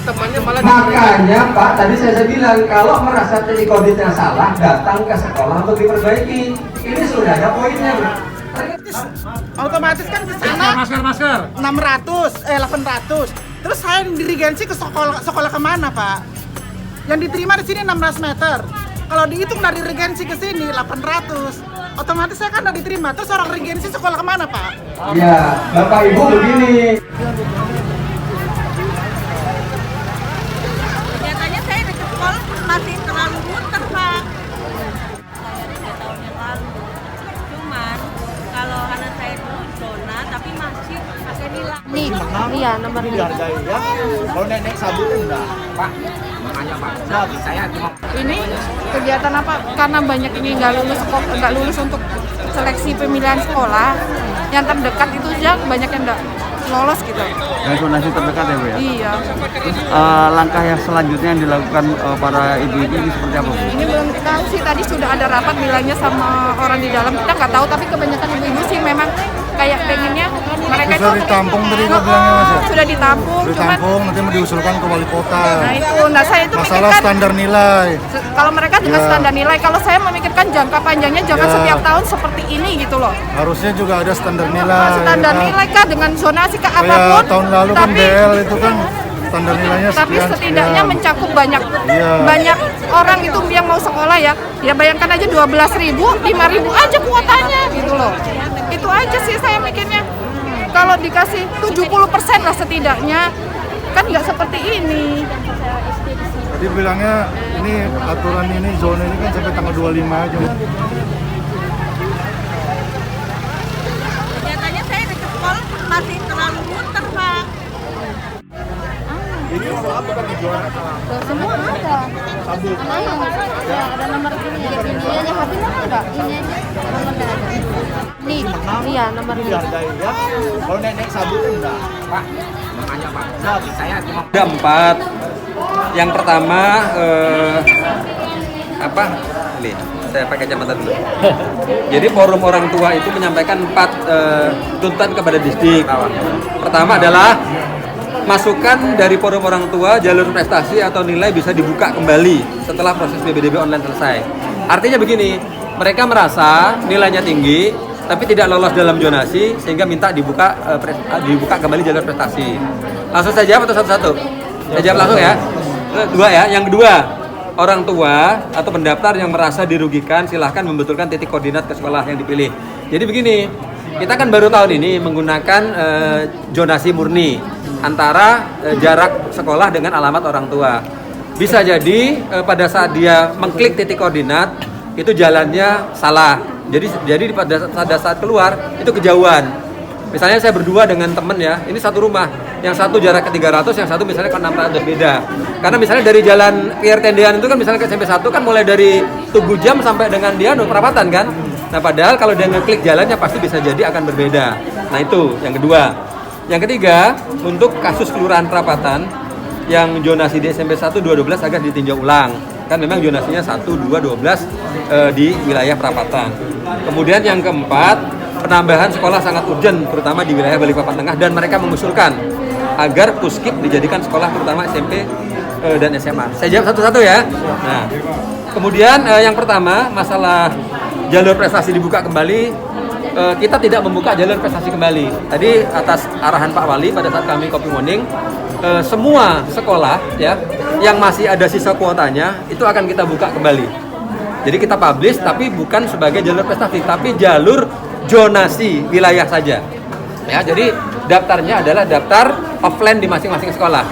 temannya malah makanya Pak, tadi saya bilang kalau merasa titik auditnya salah, datang ke sekolah untuk diperbaiki. Ini sudah ada poinnya, Bro. Otomatis kan ke sana masker 800. Terus saya dirigensi ke sekolah kemana, Pak? Yang diterima di sini 600 meter. Kalau dihitung dari regensi ke sini 800. Otomatis saya kan udah diterima. Terus orang regensi sekolah kemana, Pak? Ya, Bapak Ibu begini. Biasanya saya di sekolah masih terlalu muter, Pak. Saya 3 tahun yang lalu. Cuman kalau anak saya dulu zona tapi masih pakai nilai. Nih, iya nomor ini. Dihargai ya. Kalau nenek sabu enggak, Pak. Makanya Pak, saya cuma Ini kegiatan apa? Karena banyak ini nggak lulus untuk seleksi pemilihan sekolah. Yang terdekat itu aja banyak yang nggak lolos gitu. Dan zonasi terdekat ya Bu ya? Iya. Terus langkah yang selanjutnya yang dilakukan para ibu-ibu ini seperti apa Bu? Ini belum tahu sih, tadi sudah ada rapat bilangnya sama orang di dalam, kita nggak tahu, tapi kebanyakan ibu-ibu sih memang kayak pengennya mereka sudah itu ditampung tadi kok bilangnya Mas ya? sudah ditampung, cuman Ditampung nanti mau diusulkan ke wali kota. nah saya itu Masalah mikirkan standar nilai. kalau mereka dengan Ya. standar nilai, kalau saya memikirkan jangka panjangnya jangan Ya. setiap tahun seperti ini gitu loh. Harusnya juga ada standar nilai. Standar ya kan? nilai kah dengan zonasi kah Kayak apapun, tahun lalu kan tapi BL itu kan standar nilainya tapi sekian. setidaknya mencakup banyak Iya. banyak orang itu yang mau sekolah ya bayangkan aja 12.000, 5.000 aja kuotanya gitu loh. Itu aja sih saya mikirnya, kalau dikasih 70% lah setidaknya, kan nggak seperti ini. Jadi bilangnya ini aturan ini zona ini kan sampai tanggal 25 aja. Biasanya saya di sekolah masih terlalu muter, Pak. Ini apa kan dijual? Semua ada. Ada nomor ini aja habis ada. Ini aja nomornya ada. Nih, iya nomor ini. Dihargai ya. Kalau nenek sabu enggak, Pak. Makanya Pak, saya cuma ada 4. Yang pertama nih saya pakai kacamata dulu. Jadi forum orang tua itu menyampaikan 4 tuntutan kepada distrik. Pertama adalah masukan dari forum orang tua, jalur prestasi atau nilai bisa dibuka kembali setelah proses PBDB online selesai. Artinya begini, mereka merasa nilainya tinggi tapi tidak lolos dalam zonasi sehingga minta dibuka kembali jalur prestasi. Langsung saya jawab atau satu-satu? Saya jawab langsung ya. Dua ya. Yang kedua, orang tua atau pendaftar yang merasa dirugikan silahkan membetulkan titik koordinat ke sekolah yang dipilih. Jadi begini, kita kan baru tahun ini menggunakan zonasi murni antara jarak sekolah dengan alamat orang tua. Bisa jadi pada saat dia mengklik titik koordinat itu jalannya salah. Jadi pada saat keluar itu kejauhan. Misalnya saya berdua dengan temen ya, ini satu rumah, yang satu jarak ke 300, yang satu misalnya ke 600, beda. Karena misalnya dari jalan Pier Tendean itu kan misalnya ke SMP 1 kan mulai dari Tugu Jam sampai dengan dia perapatan kan. Nah padahal kalau dia ngeklik jalannya pasti bisa jadi akan berbeda. Nah itu yang kedua. Yang ketiga, untuk kasus kelurahan perapatan yang zonasi di SMP 1, 2, 12 agar ditinjau ulang. Kan memang zonasinya 1, 2, 12 di wilayah perapatan. Kemudian yang keempat, penambahan sekolah sangat urgent, terutama di wilayah Balikpapan Tengah, dan mereka mengusulkan agar Puskib dijadikan sekolah terutama SMP dan SMA. Saya jawab satu-satu ya. Nah, kemudian yang pertama, masalah jalur prestasi dibuka kembali, kita tidak membuka jalur prestasi kembali. Tadi atas arahan Pak Wali pada saat kami copy morning, semua sekolah ya yang masih ada sisa kuotanya itu akan kita buka kembali. Jadi kita publish tapi bukan sebagai jalur prestasi, tapi jalur zonasi wilayah saja. Ya, jadi daftarnya adalah daftar offline di masing-masing sekolah.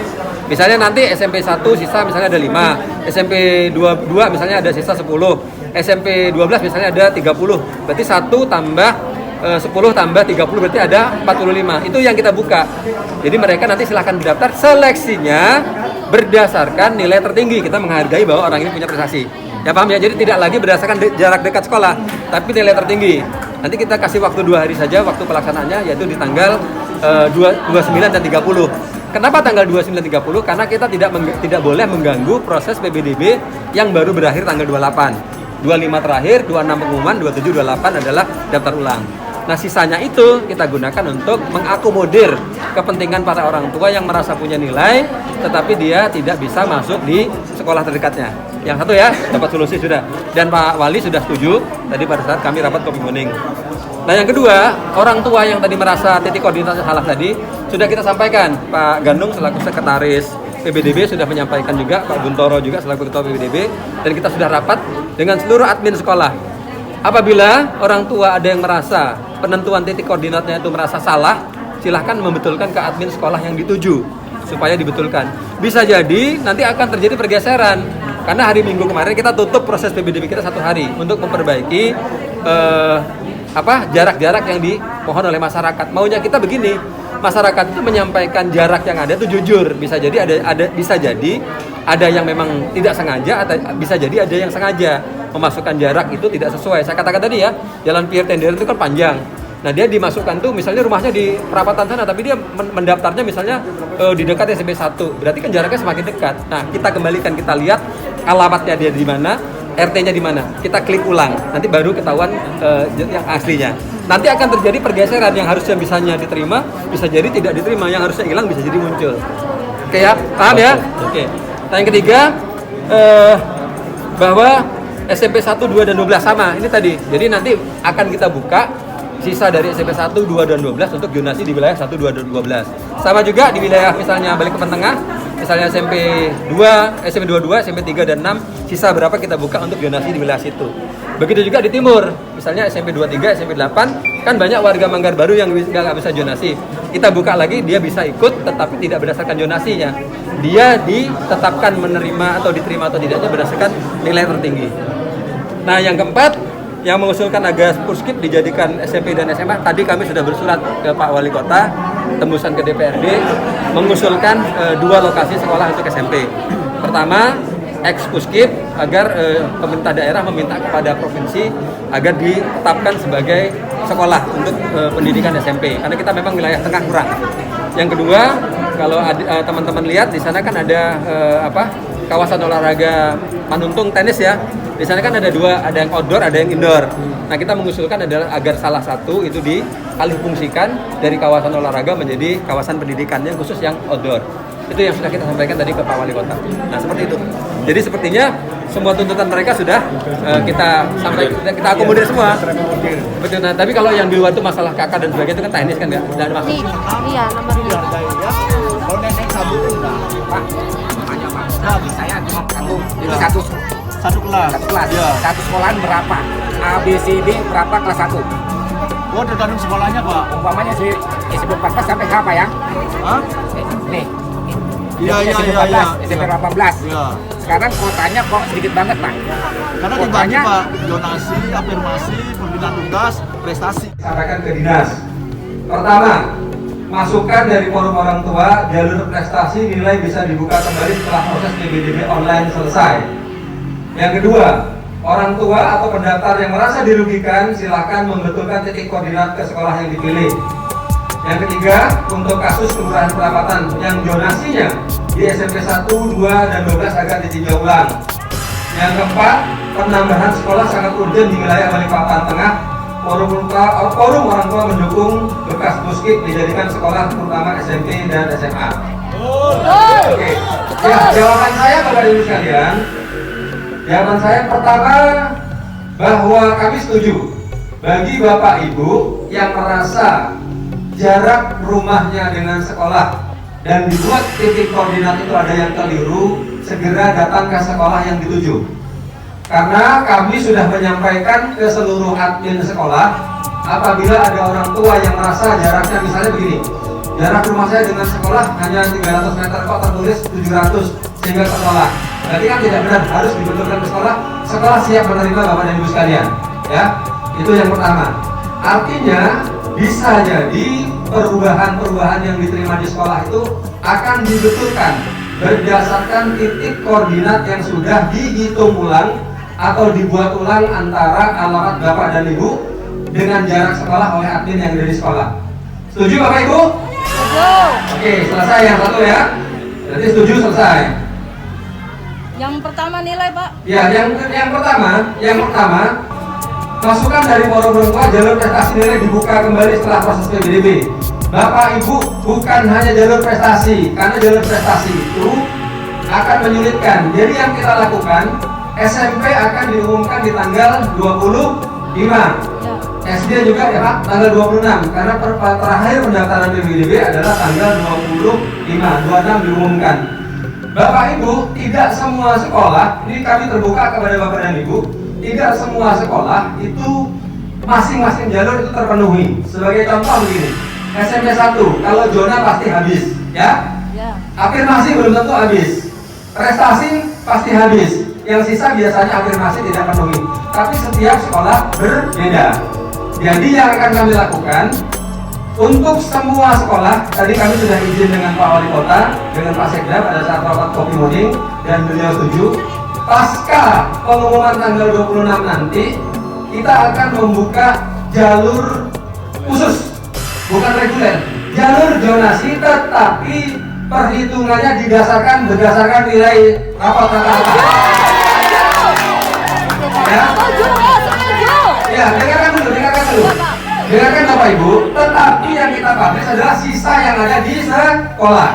Misalnya nanti SMP 1 sisa misalnya ada 5, SMP 22 misalnya ada sisa 10, SMP 12 misalnya ada 30. Berarti 1 tambah 10 tambah 30 berarti ada 45. Itu yang kita buka. Jadi mereka nanti silahkan mendaftar, seleksinya berdasarkan nilai tertinggi. Kita menghargai bahwa orang ini punya prestasi. Ya paham ya? Jadi tidak lagi berdasarkan jarak dekat sekolah, tapi nilai tertinggi. Nanti kita kasih waktu 2 hari saja waktu pelaksanaannya, yaitu di tanggal 29 dan 30. Kenapa tanggal 29 dan 30? Karena kita tidak boleh mengganggu proses PBDB yang baru berakhir tanggal 28. 25 terakhir, 26 pengumuman, 27, 28 adalah daftar ulang. Nah, sisanya itu kita gunakan untuk mengakomodir kepentingan para orang tua yang merasa punya nilai, tetapi dia tidak bisa masuk di sekolah terdekatnya. Yang satu ya, dapat solusi sudah. Dan Pak Wali sudah setuju tadi pada saat kami rapat kopi morning. Nah, yang kedua, orang tua yang tadi merasa titik koordinatnya salah tadi, sudah kita sampaikan. Pak Ganung selaku sekretaris PBDB sudah menyampaikan juga, Pak Buntoro juga selaku ketua PBDB, dan kita sudah rapat dengan seluruh admin sekolah. Apabila orang tua ada yang merasa penentuan titik koordinatnya itu merasa salah, silahkan membetulkan ke admin sekolah yang dituju supaya dibetulkan. Bisa jadi nanti akan terjadi pergeseran karena hari Minggu kemarin kita tutup proses PBDB kita 1 hari untuk memperbaiki jarak-jarak yang dimohon oleh masyarakat. Maunya kita begini, masyarakat itu menyampaikan jarak yang ada itu jujur. Bisa jadi ada yang memang tidak sengaja, atau bisa jadi ada yang sengaja memasukkan jarak itu tidak sesuai. Saya katakan tadi ya, Jalan Pierre Tenderan itu kan panjang. Nah, dia dimasukkan tuh misalnya rumahnya di perapatan sana, tapi dia mendaftarnya misalnya di dekat SMP 1. Berarti kan jaraknya semakin dekat. Nah, kita kembalikan, kita lihat alamatnya dia di mana, RT-nya di mana. Kita klik ulang, nanti baru ketahuan yang aslinya. Nanti akan terjadi pergeseran yang harusnya bisanya diterima, bisa jadi tidak diterima, yang harusnya hilang bisa jadi muncul. Oke ya, paham ya? Oke. Nah, yang ketiga, bahwa SMP 1, 2, dan 12 sama, ini tadi. Jadi nanti akan kita buka sisa dari SMP 1, 2, dan 12 untuk zonasi di wilayah 1, 2, dan 12. Sama juga di wilayah misalnya Balikpapan Tengah, misalnya SMP 2, SMP 22, SMP 3, dan 6, sisa berapa kita buka untuk zonasi di wilayah situ. Begitu juga di timur, misalnya SMP 23, SMP 8, kan banyak warga Manggar Baru yang nggak bisa zonasi. Kita buka lagi, dia bisa ikut tetapi tidak berdasarkan zonasinya. Dia ditetapkan menerima atau diterima atau tidaknya berdasarkan nilai tertinggi. Nah, yang keempat, yang mengusulkan agar Puskip dijadikan SMP dan SMA, tadi kami sudah bersurat ke Pak Wali Kota, tembusan ke DPRD, mengusulkan 2 lokasi sekolah untuk SMP. Pertama, ex Puskip, agar pemerintah daerah meminta kepada provinsi agar ditetapkan sebagai sekolah untuk pendidikan SMP, karena kita memang wilayah tengah kurang. Yang kedua, kalau teman-teman lihat di sana kan ada kawasan olahraga Manuntung tenis ya. Di sana kan ada 2, ada yang outdoor, ada yang indoor. Nah, kita mengusulkan adalah agar salah satu itu dialihfungsikan dari kawasan olahraga menjadi kawasan pendidikan yang khusus yang outdoor. Itu yang sudah kita sampaikan tadi ke Pak Wali Kota. Nah, seperti itu. Jadi sepertinya semua tuntutan mereka sudah kita sampaikan, kita akomodir semua. Betul. Nah, tapi kalau yang di luar itu masalah kakak dan sebagainya itu kan teknis kan nggak ada masalah. Iya, nomornya. Kalau nenek sabut enggak, Pak. Makanya Pak. Nah, saya cuma satu kelas. Ya. Satu sekolahan berapa? A, B, C, D berapa kelas 1? Oh, tergantung sekolahnya, Pak. Umpamanya si SMP 14 sampai H, Pak ya? Hah? Nih. Iya. SMP 18. Iya. Sekarang kuotanya kok sedikit banget, Pak. Karena dibagi, Pak, zonasi, afirmasi, pembinaan tugas, prestasi. Sampaikan ke dinas. Pertama, masukan dari forum orang tua, jalur prestasi nilai bisa dibuka kembali setelah proses PBDB online selesai. Yang kedua, orang tua atau pendaftar yang merasa dirugikan silakan membetulkan titik koordinat ke sekolah yang dipilih. Yang ketiga, untuk kasus kelurahan perapatan yang zonasinya di SMP 1, 2, dan 12 agar ditinjau ulang. Yang keempat, penambahan sekolah sangat urgent di wilayah Balikpapan Tengah. Forum orang tua mendukung bekas Puskip dijadikan sekolah terutama SMP dan SMA. Oke. Ya, jawaban saya Bapak Ibu sekalian, jawaban saya pertama bahwa kami setuju bagi Bapak Ibu yang merasa jarak rumahnya dengan sekolah dan dibuat titik koordinat itu ada yang keliru, segera datang ke sekolah yang dituju. Karena kami sudah menyampaikan ke seluruh admin sekolah, apabila ada orang tua yang merasa jaraknya misalnya begini, jarak rumah saya dengan sekolah hanya 300 meter kok tertulis 700 sehingga ke sekolah. Berarti kan tidak benar, harus dibetulkan ke sekolah. Sekolah siap menerima Bapak dan Ibu sekalian. Ya, itu yang pertama. Artinya bisa jadi perubahan-perubahan yang diterima di sekolah itu akan dibetulkan berdasarkan titik koordinat yang sudah dihitung ulang atau dibuat ulang antara alamat Bapak dan Ibu dengan jarak sekolah oleh admin yang ada di sekolah. Setuju Bapak Ibu? Setuju. Oke, selesai yang satu ya. Jadi setuju, selesai. Yang pertama nilai, Pak. Ya, yang pertama Masukan dari forum orang tua, jalur prestasi nilai dibuka kembali setelah proses PBDB. Bapak Ibu, bukan hanya jalur prestasi, karena jalur prestasi itu akan menyulitkan. Jadi yang kita lakukan, SMP akan diumumkan di tanggal 25, SD juga ya Pak, tanggal 26, karena terakhir pendaftaran PBDB adalah tanggal 26 diumumkan. Bapak Ibu, tidak semua sekolah, ini kami terbuka kepada Bapak dan Ibu, tidak semua sekolah itu masing-masing jalur itu terpenuhi. Sebagai contoh begini, SMP 1, kalau zona pasti habis, ya? Afirmasi belum tentu habis, prestasi pasti habis, yang sisa biasanya afirmasi tidak penuhi. Tapi setiap sekolah berbeda. Jadi yang akan kami lakukan untuk semua sekolah, tadi kami sudah izin dengan Pak Wali Kota, dengan Pak Sekda pada saat rapat kopi morning, dan beliau setuju. Pasca pengumuman tanggal 26 nanti, kita akan membuka jalur khusus, bukan reguler, jalur zonasi, tetapi perhitungannya berdasarkan nilai rapot rata-rata. Ya, dengarkan dulu. Dengarkan Bapak Ibu, tetapi yang kita publish adalah sisa yang ada di sekolah.